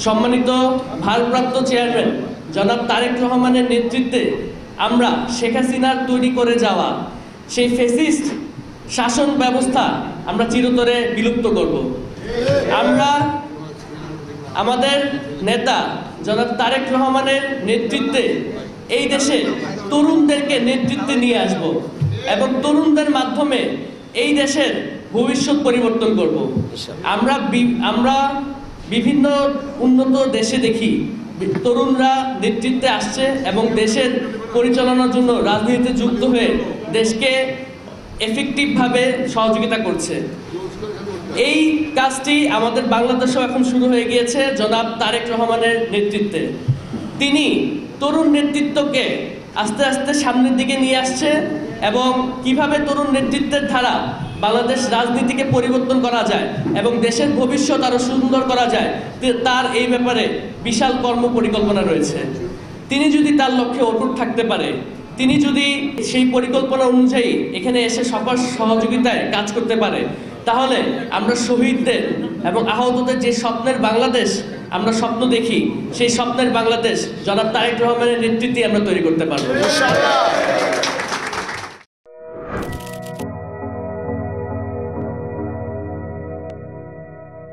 সম্মানিত ভারপ্রাপ্ত চেয়ারম্যান জনাব তারেক রহমানের নেতৃত্বে আমরা শেখ হাসিনার তৈরি করে যাওয়া সেই ফ্যাসিস্ট শাসন ব্যবস্থা আমরা চিরতরে বিলুপ্ত করব। আমরা আমাদের নেতা জনাব তারেক রহমানের নেতৃত্বে এই দেশে তরুণদেরকে নেতৃত্বে নিয়ে আসব এবং তরুণদের মাধ্যমে এই দেশের ভবিষ্যৎ পরিবর্তন করব। আমরা বিভিন্ন উন্নত দেশে দেখি তরুণরা নেতৃত্বে আসছে এবং দেশের পরিচালনার জন্য রাজনীতিতে যুক্ত হয়ে দেশকে এফেক্টিভভাবে সহযোগিতা করছে। এই কাজটি আমাদের বাংলাদেশেও এখন শুরু হয়ে গিয়েছে জনাব তারেক রহমানের নেতৃত্বে। তিনি তরুণ নেতৃত্বকে আস্তে আস্তে সামনের দিকে নিয়ে আসছে এবং কিভাবে তরুণ নেতৃত্বের ধারা বাংলাদেশ রাজনীতিকে পরিবর্তন করা যায় এবং দেশের ভবিষ্যৎ আরো সুন্দর করা যায় তার এই ব্যাপারে বিশাল কর্ম পরিকল্পনা রয়েছে। তিনি যদি তার লক্ষ্যে অটুট থাকতে পারে, তিনি যদি সেই পরিকল্পনা অনুযায়ী এখানে এসে সবার সহযোগিতায় কাজ করতে পারে, তাহলে আমরা শহীদদের এবং আহতদের যে স্বপ্নের বাংলাদেশ আমরা স্বপ্ন দেখি, সেই স্বপ্নের বাংলাদেশ জনাব তারেক রহমানের নেতৃত্বে আমরা তৈরি করতে পারবো।